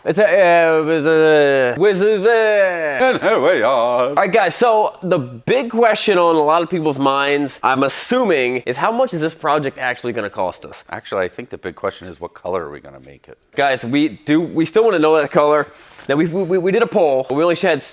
It's a And here we are. All right, guys, so the big question on a lot of people's minds, I'm assuming, is how much is this project actually going to cost us? Actually, I think the big question is what color are we going to make it? Guys, we still want to know that color. Now, we did a poll. We only had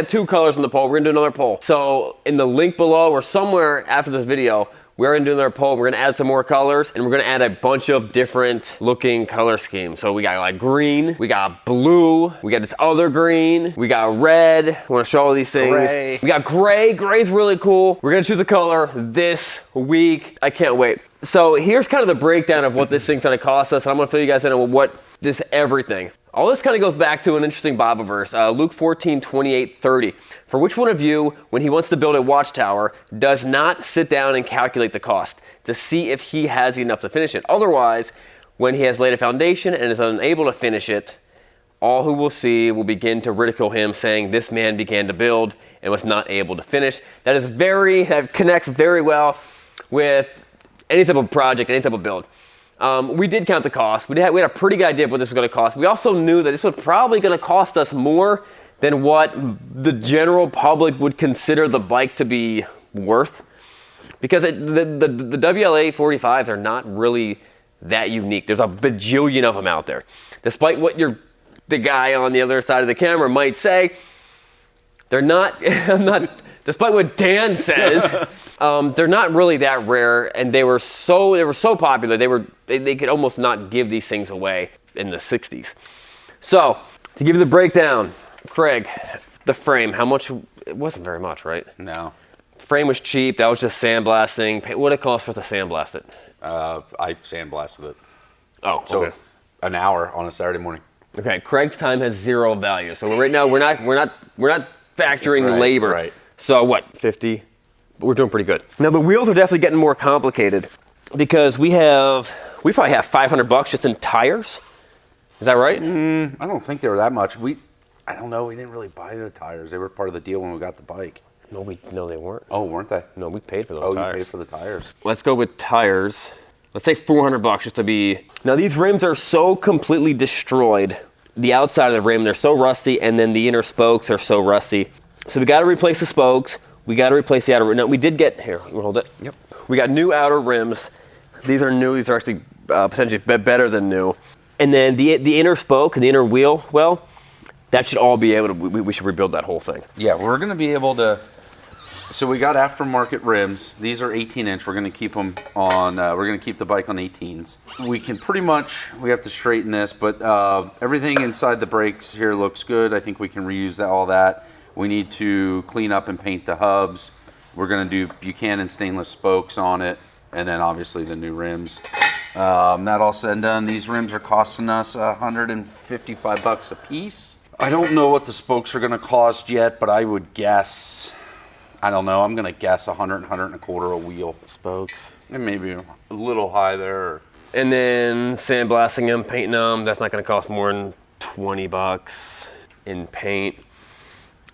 2 colors in the poll. We're going to do another poll. So in the link below or somewhere after this video, we're going to do another poll. We're going to add some more colors, and we're going to add a bunch of different looking color schemes. So we got like green, we got blue, we got this other green, we got red. I want to show all these things. Gray. We got gray. Gray's really cool. We're going to choose a color this week. I can't wait. So here's kind of the breakdown of what this thing's going to cost us. I'm going to fill you guys in on what this everything. All this kind of goes back to an interesting Bible verse, Luke 14, 28, 30. For which one of you, when he wants to build a watchtower, does not sit down and calculate the cost to see if he has enough to finish it? Otherwise, when he has laid a foundation and is unable to finish it, all who will see will begin to ridicule him, saying, this man began to build and was not able to finish. That connects very well with any type of project, any type of build. We did count the cost. We had a pretty good idea of what this was going to cost. We also knew that this was probably going to cost us more than what the general public would consider the bike to be worth. Because the WLA 45s are not really that unique. There's a bajillion of them out there. Despite what the guy on the other side of the camera might say, they're not, despite what Dan says, they're not really that rare, and they were so popular, they could almost not give these things away in the 60s. So, to give you the breakdown, Craig, the frame, how much? It wasn't very much, right? No. Frame was cheap. That was just sandblasting. What did it cost for us to sandblast it? I sandblasted it. Oh, So okay. an hour on a Saturday morning. Okay, Craig's time has 0 value. So right now we're not factoring Right, labor. right. So what, 50? But we're doing pretty good. Now the wheels are definitely getting more complicated because we probably have $500 just in tires. Is that right? I don't think they were that much. I don't know. We didn't really buy the tires. They were part of the deal when we got the bike. No, they weren't. Oh, weren't they? No, we paid for those Oh, tires. you paid for the tires. Let's go with tires. Let's say $400 just to be. Now these rims are so completely destroyed. The outside of the rim, they're so rusty, and then the inner spokes are so rusty. So we got to replace the spokes. We got to replace the outer rim. Now we did get here. We'll hold it. Yep. We got new outer rims. These are new. These are actually potentially better than new. And then the inner spoke and the inner wheel, well, that should all be able to. We should rebuild that whole thing. Yeah, we're going to be able to. So we got aftermarket rims. These are 18-inch. We're going to keep them on. We're going to keep the bike on 18s. We can pretty much. We have to straighten this, but everything inside the brakes here looks good. I think we can reuse all that. We need to clean up and paint the hubs. We're going to do Buchanan stainless spokes on it, and then obviously the new rims. That all said and done, these rims are costing us $155 a piece. I don't know what the spokes are going to cost yet, but I would guess, I don't know, I'm going to guess 100, 100 and a quarter a wheel. Spokes. And maybe a little high there. And then sandblasting them, painting them, that's not going to cost more than $20 in paint.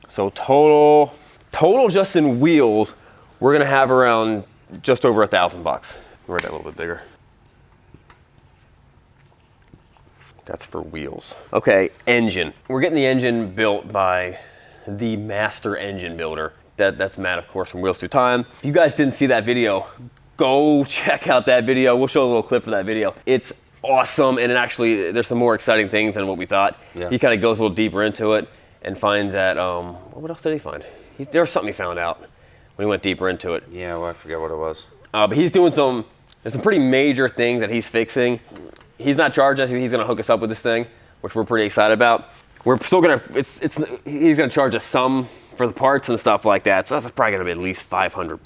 So total just in wheels, we're going to have around just over $1,000. Write that a little bit bigger. That's for wheels. Okay, engine. We're getting the engine built by the master engine builder. That's Matt, of course, from Wheels Through Time. If you guys didn't see that video, go check out that video. We'll show a little clip for that video. It's awesome, and actually, there's some more exciting things than what we thought. Yeah. He kind of goes a little deeper into it and finds that, what else did he find? There was something he found out when he went deeper into it. Yeah, well, I forget what it was. But he's doing there's some pretty major things that he's fixing. He's not charging us. He's going to hook us up with this thing, which we're pretty excited about. We're still going to, he's going to charge us some for the parts and stuff like that. So that's probably going to be at least $500.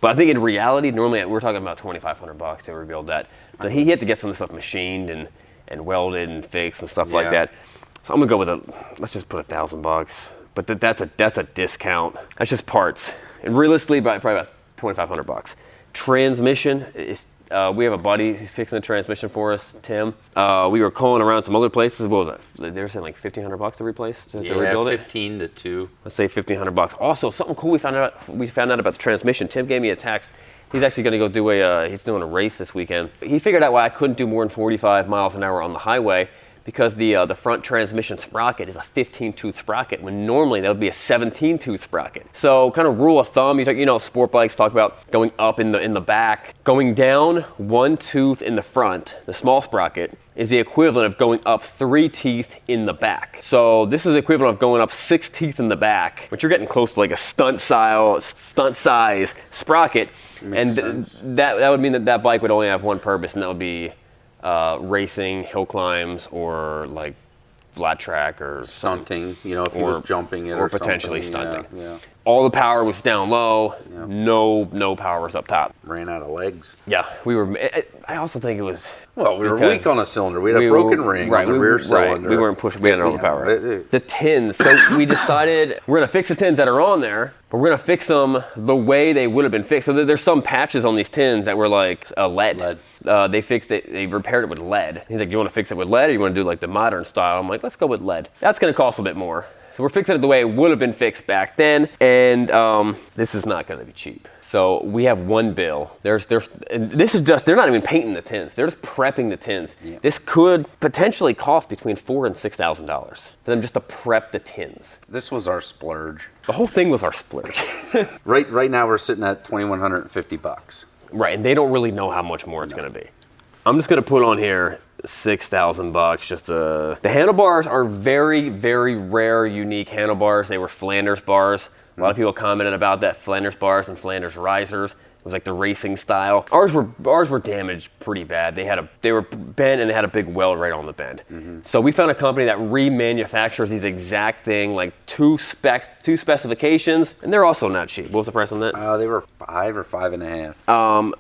But I think in reality, normally we're talking about $2,500 to rebuild that. But he had to get some of the stuff machined and welded and fixed and stuff like that. So I'm going to go with let's just put $1,000. But that's a discount. That's just parts. And realistically, probably about $2,500. Transmission is, we have a buddy, he's fixing the transmission for us, Tim. We were calling around some other places. What was that? They were saying like $1,500 to replace, to rebuild it? 15 to 2. Let's say $1,500. Also, something cool we found out about the transmission. Tim gave me a text. He's actually going to go do he's doing a race this weekend. He figured out why I couldn't do more than 45 miles an hour on the highway because the front transmission sprocket is a 15-tooth sprocket when normally that would be a 17-tooth sprocket. So kind of rule of thumb, you know, sport bikes talk about going up in the back. Going down 1 tooth in the front, the small sprocket, is the equivalent of going up 3 teeth in the back. So this is the equivalent of going up 6 teeth in the back, but you're getting close to like a stunt size sprocket. Makes and sense. that would mean that bike would only have one purpose, and that would be racing, hill climbs, or like flat track or Stunting, you know, if he was jumping it or or potentially something. stunting. Yeah. All the power was down low. Yeah. No power was up top. Ran out of legs. Yeah, we were. I also think it was. Well, we were because weak on a cylinder. We had a broken ring on the rear cylinder. We weren't pushing. We had all the power. The tins. So we decided we're gonna fix the tins that are on there, but we're gonna fix them the way they would have been fixed. So there's some patches on these tins that were like lead. They fixed it. They repaired it with lead. He's like, "Do you want to fix it with lead, or you want to do like the modern style?" I'm like, "Let's go with lead. That's gonna cost a bit more." So we're fixing it the way it would have been fixed back then, and this is not going to be cheap. So we have one bill. And this is just, they're not even painting the tins. They're just prepping the tins. Yeah. This could potentially cost between $4,000 and $6,000 for them just to prep the tins. This was our splurge. The whole thing was our splurge. Right now we're sitting at $2,150. Right, and they don't really know how much more it's going to be. I'm just going to put on here $6,000 just to... The handlebars are very, very rare, unique handlebars. They were Flanders bars. A lot of people commented about that, Flanders bars and Flanders risers. It was like the racing style. Ours were damaged pretty bad. They were bent and they had a big weld right on the bend. Mm-hmm. So we found a company that remanufactures these exact thing, like two specifications, and they're also not cheap. What was the price on that? They were $5 or $5.50.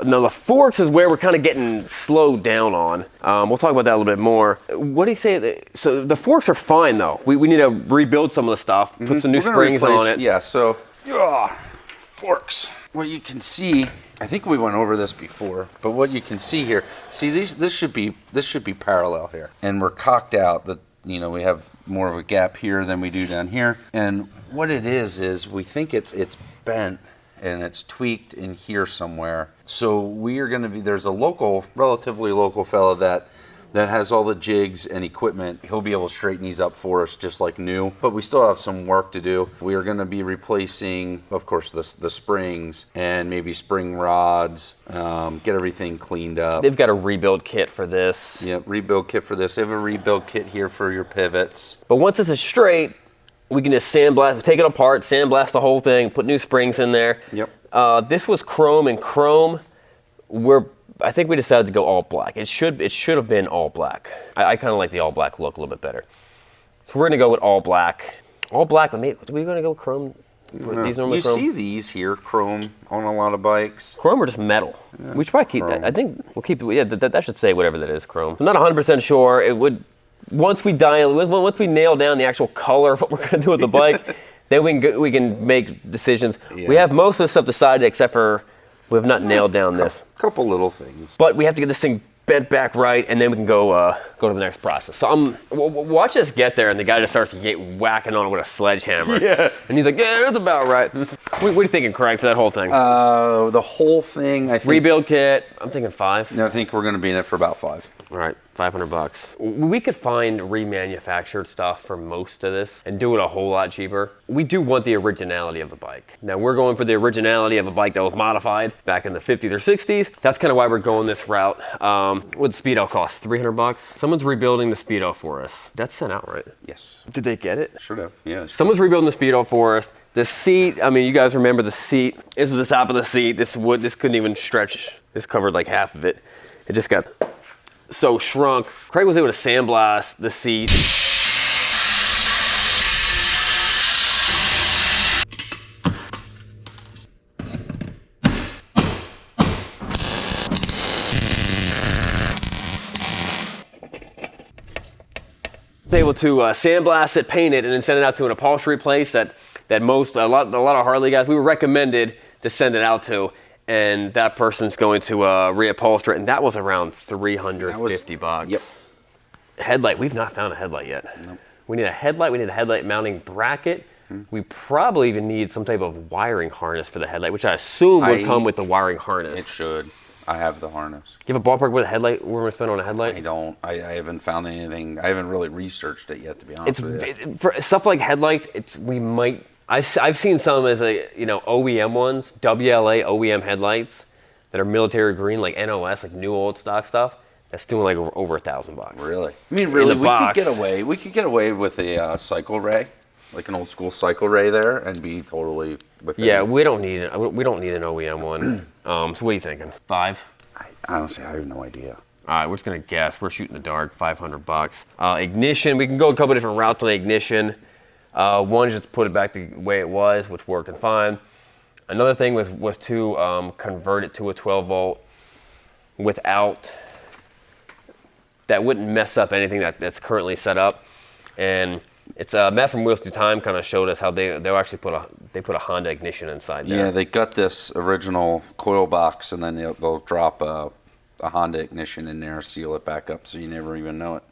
Now the forks is where we're kind of getting slowed down on. We'll talk about that a little bit more. What do you say? So the forks are fine though. We need to rebuild some of the stuff, put some new springs on it. Yeah, so forks. What you can see, I think we went over this before, but what you can see here, this should be parallel here, and we're cocked out. We have more of a gap here than we do down here, and what it is we think it's bent and it's tweaked in here somewhere. So we are going to be, there's a relatively local fella that has all the jigs and equipment. He'll be able to straighten these up for us just like new, but we still have some work to do. We are going to be replacing, of course, the springs and maybe spring rods, get everything cleaned up. They've got a rebuild kit for this. Yeah, rebuild kit for this. They have a rebuild kit here for your pivots. But once this is straight, we can just sandblast, take it apart, sandblast the whole thing, put new springs in there. Yep. This was chrome, and chrome, I think we decided to go all black. It should have been all black. I kind of like the all black look a little bit better. So we're gonna go with all black. All black, but maybe we're gonna go with chrome. These normally you chrome. see these here, chrome on a lot of bikes. Chrome or just metal? Yeah, we should probably keep that. I think we'll keep it. Yeah, that should say whatever that is, chrome. I'm not 100% sure. It would once we nail down the actual color of what we're gonna do with the bike, then we can make decisions. Yeah. We have most of the stuff decided except for. We have not nailed down this. Couple little things. But we have to get this thing bent back right, and then we can go to the next process. So watch us get there, and the guy just starts whacking on it with a sledgehammer. Yeah. And he's like, yeah, that's about right. What are you thinking, Craig, for that whole thing? The whole thing, I think. Rebuild kit, I'm thinking $5. No, I think we're going to be in it for about $5. All right, $500. We could find remanufactured stuff for most of this and do it a whole lot cheaper. We do want the originality of the bike. Now we're going for the originality of a bike that was modified back in the 50s or 60s. That's kind of why we're going this route. What the Speedo cost? $300. Someone's rebuilding the Speedo for us. That's sent out, right? Yes. Did they get it? Should have. Yeah. Someone's rebuilding the Speedo for us. The seat, I mean, you guys remember the seat. This was the top of the seat. This couldn't even stretch. This covered like half of it. It just got so shrunk. Craig was able to sandblast the seat. Able to sandblast it, paint it, and then send it out to an upholstery place that a lot of Harley guys, we were recommended to send it out to. And that person's going to reupholster it, and that was around $350. Yep. Headlight, we've not found a headlight yet. Nope. We need a headlight, we need a headlight mounting bracket. We probably even need some type of wiring harness for the headlight, which I assume would come with the wiring harness. It should. I have the harness. You have a ballpark with a headlight? We're going to spend on a headlight? I don't. I haven't found anything. I haven't really researched it yet, to be honest with you. For stuff like headlights, we might. I've seen some as OEM ones, WLA OEM headlights that are military green, like NOS, like new old stock stuff. That's doing like over $1,000. Really? I mean, really, we box. could get away. We could get away with a cycle ray, like an old school cycle ray there, and be totally within. Yeah, we don't need it. We don't need an OEM one. So what are you thinking? 5? Honestly, I have no idea. All right, we're just gonna guess. We're shooting the dark. $500. Ignition. We can go a couple different routes on the ignition. One is just put it back the way it was, which worked fine. Another thing was to convert it to a 12 volt without. That wouldn't mess up anything that's currently set up. And it's Matt from Wheels Through Time kind of showed us how they'll actually put a Honda ignition inside there. Yeah, they got this original coil box, and then they'll drop a Honda ignition in there, seal it back up, so you never even know it.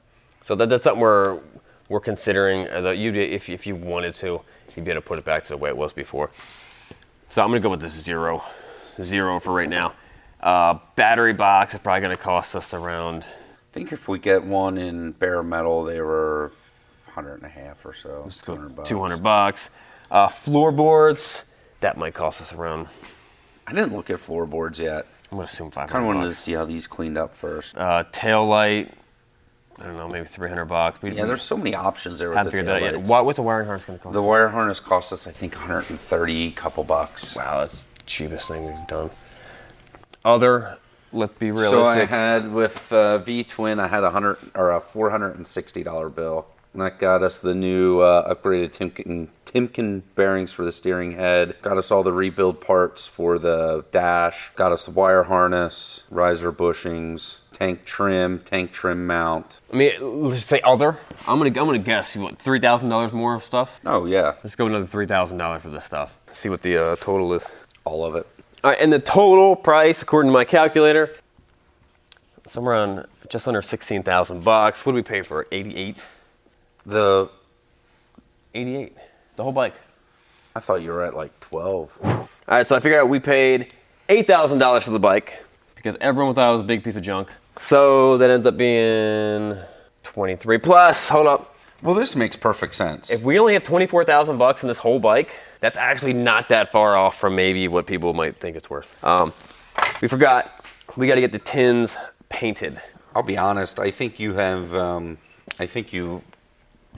So that's something we're considering. If you wanted to, you'd be able to put it back to the way it was before. So I'm gonna go with this zero for right now. Battery box is probably gonna cost us around. I think if we get one in bare metal, they were $150 or so. $200. Floorboards, that might cost us around. I didn't look at floorboards yet. I'm gonna assume $500. Kind of wanted to see how these cleaned up first. Tail light, I don't know, maybe $300. Yeah, there's so many options there with the tail lights. What's the wiring harness gonna cost? The wire harness cost us, I think, $130, couple bucks. Wow, that's the cheapest thing we've done. Other. Let's be realistic. So I had with V-Twin, I had a $460 bill. And that got us the new upgraded Timken bearings for the steering head. Got us all the rebuild parts for the dash. Got us the wire harness, riser bushings, tank trim mount. I mean, let's just say other. I'm gonna guess you want $3,000 more of stuff. Oh yeah. Let's go another $3,000 for this stuff. See what the total is. All of it. All right, and the total price, according to my calculator, somewhere around just under $16,000. What did we pay for it? 88. 88. The whole bike. I thought you were at like 12. All right, so I figured out we paid $8,000 for the bike because everyone thought it was a big piece of junk. So that ends up being 23 plus. Hold up. Well, this makes perfect sense. If we only have $24,000 in this whole bike, that's actually not that far off from maybe what people might think it's worth. We forgot. We got to get the tins painted. I'll be honest. I think you have.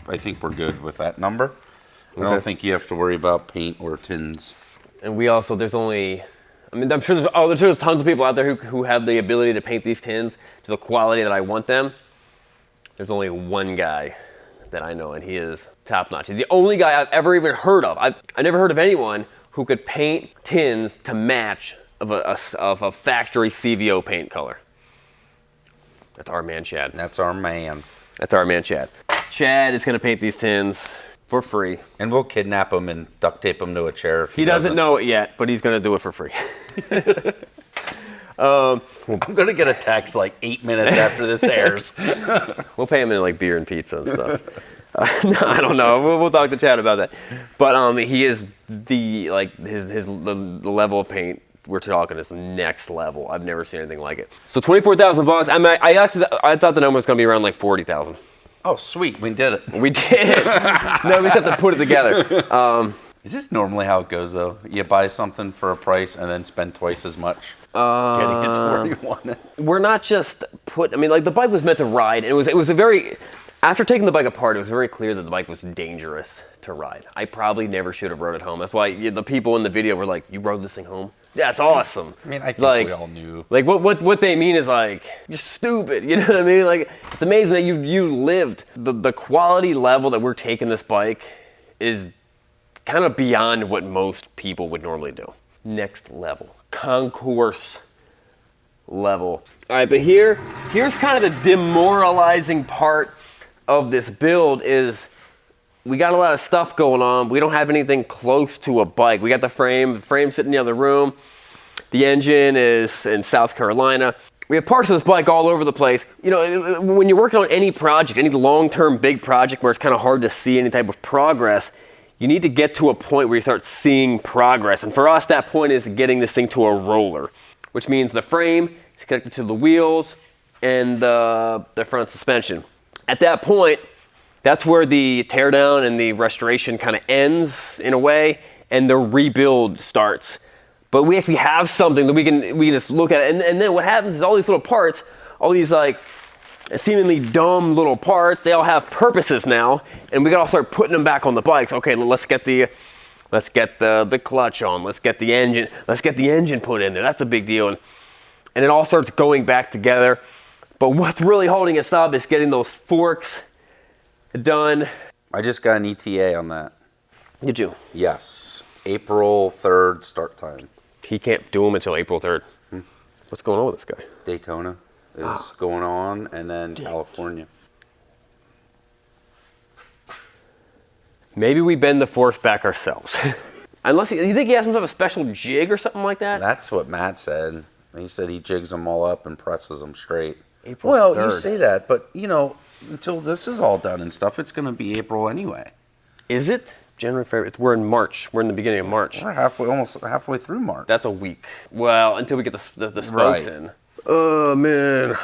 I think we're good with that number. I don't think you have to worry about paint or tins. And we also, I'm sure there's tons of people out there who have the ability to paint these tins to the quality that I want them. There's only one guy that I know, and he is top notch. He's the only guy I've ever even heard of. I never heard of anyone who could paint tins to match of a factory CVO paint color. That's our man, Chad. That's our man. That's our man, Chad. Chad is going to paint these tins for free. And we'll kidnap him and duct tape him to a chair if he doesn't know it yet, but he's going to do it for free. I'm going to get a text like 8 minutes after this airs. We'll pay him in like beer and pizza and stuff. No, I don't know. We'll talk to Chad about that. But he is the level of paint we're talking is next level. I've never seen anything like it. So $24,000. I thought the number was going to be around like 40,000. Oh, sweet. We did it. We did. No, we just have to put it together. Is this normally how it goes, though? You buy something for a price and then spend twice as much getting it to where you want it? We're not just the bike was meant to ride. And it was a very, after taking the bike apart, it was very clear that the bike was dangerous to ride. I probably never should have rode it home. That's why the people in the video were like, you rode this thing home? That's awesome. I mean, I think we all knew. Like, what they mean is like, you're stupid, you know what I mean? Like, it's amazing that you lived. The quality level that we're taking this bike is kind of beyond what most people would normally do. Next level. Concourse level. All right, but here's kind of the demoralizing part of this build is we got a lot of stuff going on. We don't have anything close to a bike. We got the frame sitting in the other room. The engine is in South Carolina. We have parts of this bike all over the place. You know, when you're working on any project, any long-term big project where it's kind of hard to see any type of progress, you need to get to a point where you start seeing progress. And for us, that point is getting this thing to a roller, which means the frame It's connected to the wheels and the front suspension. At that point, that's where the teardown and the restoration kind of ends in a way, and the rebuild starts. But we actually have something that we can just look at it, and then what happens is all these little parts, all these like seemingly dumb little parts, they all have purposes now, and we gotta start putting them back on the bikes. Okay, let's get the clutch on, let's get the engine put in there. That's a big deal, and it all starts going back together. But what's really holding us up is getting those forks done. I just got an ETA on that. Did you? Yes. April 3rd start time. He can't do them until April 3rd. What's going on with this guy? Daytona is going on, and then California. Maybe we bend the forks back ourselves. Unless you think he has some sort of a special jig or something like that? That's what Matt said. He said he jigs them all up and presses them straight. April well, 3rd. You say that, but you know, until this is all done and stuff, it's going to be April anyway. Is it? January, February. We're in March. We're in the beginning of March. We're almost halfway through March. That's a week. Well, until we get the spokes Right. in. Oh man,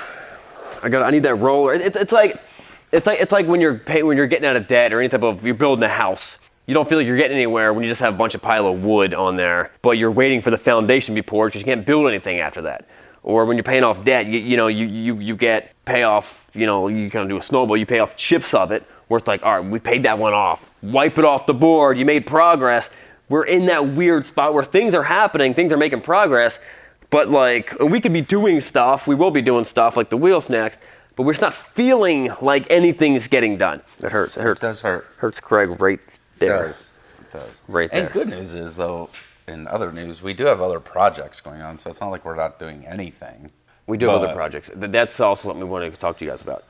I need that roller. It's like when you're getting out of debt or any type of, you're building a house. You don't feel like you're getting anywhere when you just have a bunch of pile of wood on there, but you're waiting for the foundation to be poured because you can't build anything after that. Or when you're paying off debt, you get payoff. You kind of do a snowball. You pay off chips of it. Where it's like, all right, we paid that one off. Wipe it off the board. You made progress. We're in that weird spot where things are happening, things are making progress, but like we could be doing stuff. We will be doing stuff like the wheel snacks, but we're just not feeling like anything's getting done. It hurts. It hurts. It does hurt. Hurts Craig right there. It does. Right there. And good news is, though, in other news, we do have other projects going on, so it's not like we're not doing anything. We do have other projects. That's also something we want to talk to you guys about.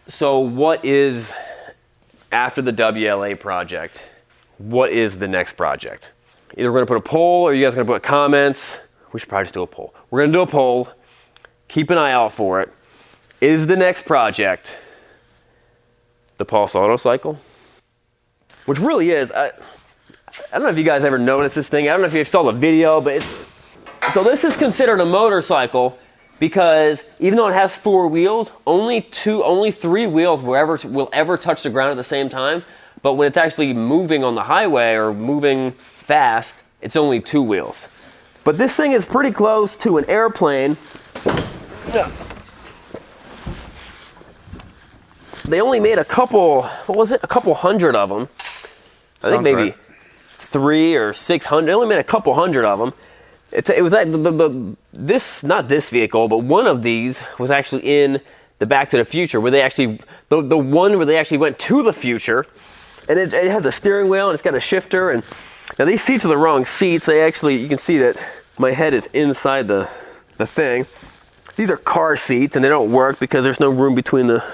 So what is, after the WLA project, what is the next project? Either we're going to put a poll or you guys are going to put comments. We should probably just do a poll. We're going to do a poll. Keep an eye out for it. Is the next project the Pulse Auto Cycle? Which really is, I don't know if you guys ever noticed this thing. I don't know if you saw the video, but so this is considered a motorcycle because even though it has 4 wheels, only 3 wheels will ever touch the ground at the same time. But when it's actually moving on the highway or moving fast, it's only 2 wheels. But this thing is pretty close to an airplane. They only made a couple hundred of them. I think maybe right. 300 or 600. They only made a couple hundred of them. It was like not this vehicle, but one of these was actually in the Back to the Future, where they actually the one where they actually went to the future, and it has a steering wheel and it's got a shifter. And now these seats are the wrong seats. You can see that my head is inside the thing. These are car seats and they don't work because there's no room between the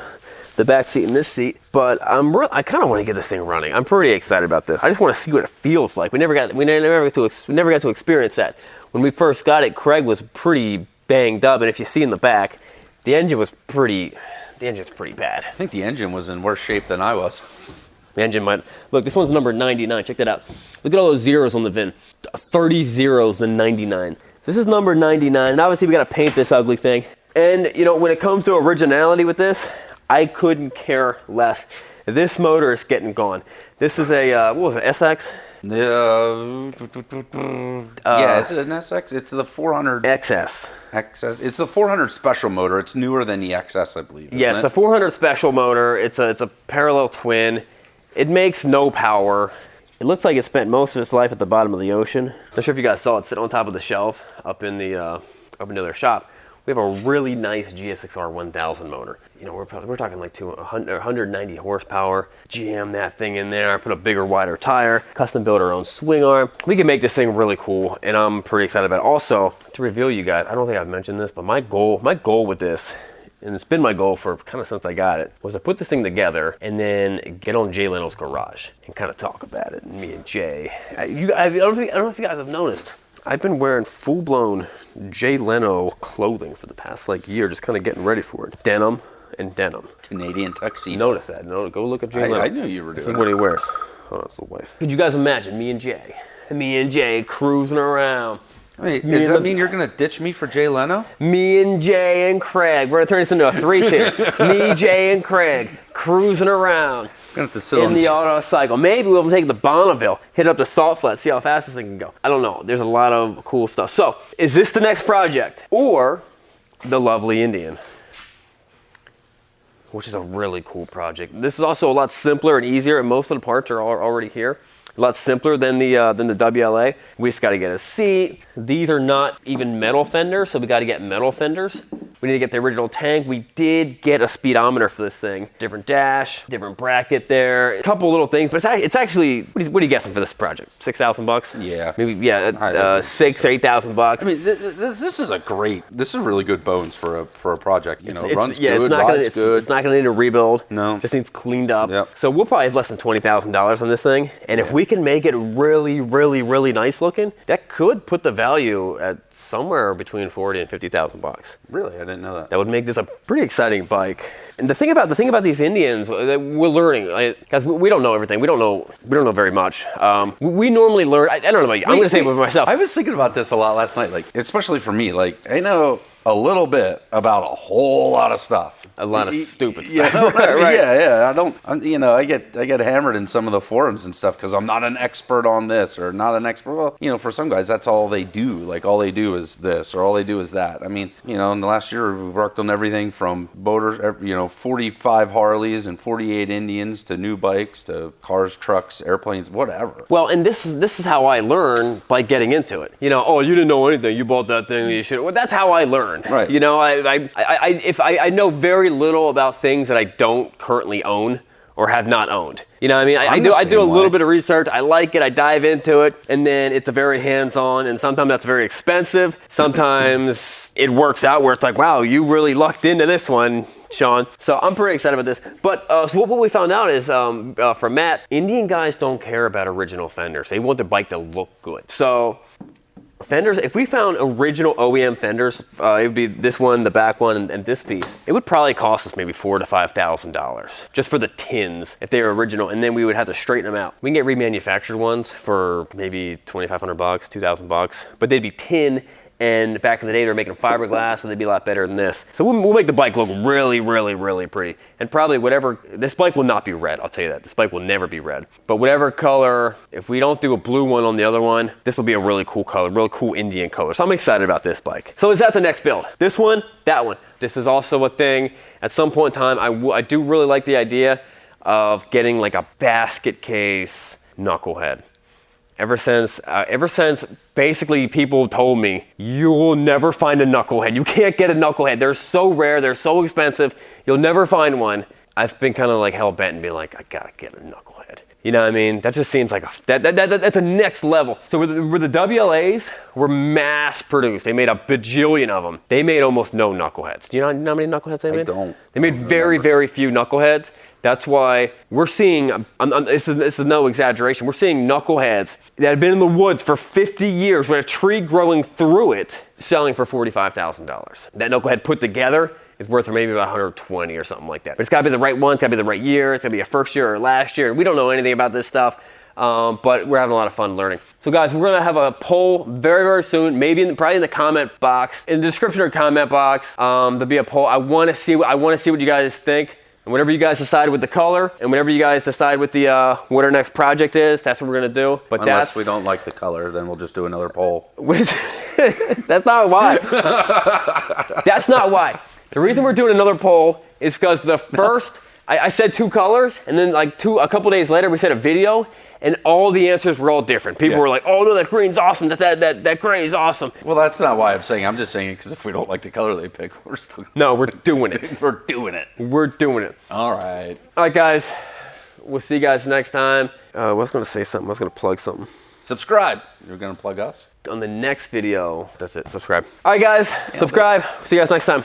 back seat and this seat. But I kind of want to get this thing running. I'm pretty excited about this. I just want to see what it feels like. We never got to experience that. When we first got it, Craig was pretty banged up, and if you see in the back, the engine's pretty bad. I think the engine was in worse shape than I was. The engine might look. This one's number 99. Check that out. Look at all those zeros on the VIN. 30 zeros and 99. So this is number 99, and obviously we got to paint this ugly thing. And when it comes to originality with this, I couldn't care less. This motor is getting gone. This is a, what was it, SX? Yeah, is it an SX? It's the 400 XS. XS. It's the 400 special motor. It's newer than the XS, I believe. Yes, the 400 special motor. It's a parallel twin. It makes no power. It looks like it spent most of its life at the bottom of the ocean. Not sure if you guys saw it sitting on top of the shelf up into their shop. We have a really nice GSXR 1000 motor. We're talking like 190 horsepower. Jam that thing in there, put a bigger, wider tire, custom build our own swing arm. We can make this thing really cool, and I'm pretty excited about it. Also, to reveal you guys, I don't think I've mentioned this, but my goal with this, and it's been my goal for kind of since I got it, was to put this thing together and then get on Jay Leno's garage and kind of talk about it. Me and Jay. I don't know if you guys have noticed. I've been wearing full-blown Jay Leno clothing for the past year, just kind of getting ready for it. Denim and denim. Canadian tuxedo. Notice that. No, go look at Jay Leno. I knew you were doing This is what he wears. Hold on, it's the wife. Could you guys imagine me and Jay cruising around Wait, does that mean you're going to ditch me for Jay Leno? Me and Jay and Craig. We're going to turn this into a three-seater. Me, Jay, and Craig cruising around Gonna have to sit in on the auto cycle. Maybe we'll take the Bonneville, hit up the Salt Flat, see how fast this thing can go. I don't know. There's a lot of cool stuff. So, is this the next project? Or the Lovely Indian? Which is a really cool project. This is also a lot simpler and easier, and most of the parts are already here. A lot simpler than the WLA. We just got to get a seat. These are not even metal fenders, so we got to get metal fenders. We need to get the original tank. We did get a speedometer for this thing. Different dash, different bracket there. A couple little things, but it's actually, what are you guessing for this project? $6,000? Yeah. Maybe, yeah, $6,000 or $8,000. I mean, this is really good bones for a project. You know, runs yeah, good, rides good. It's not going to need a rebuild. No. This needs cleaned up. Yep. So we'll probably have less than $20,000 on this thing. And if we can make it really, really, really nice looking, that could put the value at somewhere between $40,000 and $50,000. Really, I didn't know that. That would make this a pretty exciting bike. And the thing about these Indians, we're learning, because we don't know everything. We don't know very much. We normally learn. I don't know about you. I'm going to say it with myself. I was thinking about this a lot last night. Like, especially for me, like I know a little bit about a whole lot of stuff. A lot of stupid stuff. You know? Right. Yeah. I get hammered in some of the forums and stuff because I'm not an expert on this or not an expert. Well, you know, for some guys, that's all they do. Like, all they do is this or all they do is that. I mean, you know, in the last year, we've worked on everything from boaters, 45 Harleys and 48 Indians to new bikes to cars, trucks, airplanes, whatever. Well, and this is how I learn by getting into it. You know, oh, you didn't know anything. You bought that thing. You should. Well, that's how I learn. Right. You know, I know very little about things that I don't currently own or have not owned. You know what I mean? I do a little bit of research. I like it. I dive into it. And then it's a very hands-on. And sometimes that's very expensive. Sometimes it works out where it's like, wow, you really lucked into this one, Sean. So I'm pretty excited about this. But so what we found out is from Matt, Indian guys don't care about original fenders. They want their bike to look good. So fenders, if we found original OEM fenders, it would be this one, the back one, and this piece. It would probably cost us maybe $4,000 to $5,000 just for the tins if they were original, and then we would have to straighten them out. We can get remanufactured ones for maybe $2,500, $2,000, but they'd be tin. And back in the day, they were making fiberglass, so they'd be a lot better than this. So we'll make the bike look really, really, really pretty. And probably this bike will not be red, I'll tell you that. This bike will never be red. But whatever color, if we don't do a blue one on the other one, this will be a really cool color, really cool Indian color. So I'm excited about this bike. So is that the next build? This one, that one. This is also a thing. At some point in time, I do really like the idea of getting like a basket case knucklehead. Ever since basically people told me, you will never find a knucklehead. You can't get a knucklehead. They're so rare. They're so expensive. You'll never find one. I've been kind of like hell-bent and be like, I gotta get a knucklehead. You know what I mean? That just seems like that's a next level. So with the WLAs, were mass produced. They made a bajillion of them. They made almost no knuckleheads. Do you know how many knuckleheads they made? I don't. They made very, very few knuckleheads. That's why we're seeing, this is no exaggeration, we're seeing knuckleheads that have been in the woods for 50 years with a tree growing through it, selling for $45,000. That knucklehead put together is worth maybe about 120 or something like that. But it's gotta be the right one, it's gotta be the right year, it's gotta be a first year or last year. We don't know anything about this stuff, but we're having a lot of fun learning. So guys, we're gonna have a poll very, very soon, probably in the comment box, in the description or comment box, there'll be a poll. I wanna see what you guys think. And whatever you guys decide with the color, and whatever you guys decide with the what our next project is, that's what we're gonna do. But unless we don't like the color, then we'll just do another poll. That's not why. That's not why. The reason we're doing another poll is because the first, I said 2 colors, and then like a couple days later, we said a video, and all the answers were all different. People were like, oh no, that green's awesome, that gray is awesome. Well, that's not why I'm saying. I'm just saying it because if we don't like the color they pick, we're still... No, we're doing it. We're doing it. We're doing it. All right. All right, guys. We'll see you guys next time. I was going to say something. I was going to plug something. Subscribe. You're going to plug us? On the next video, that's it. Subscribe. All right, guys. Subscribe. See you guys next time.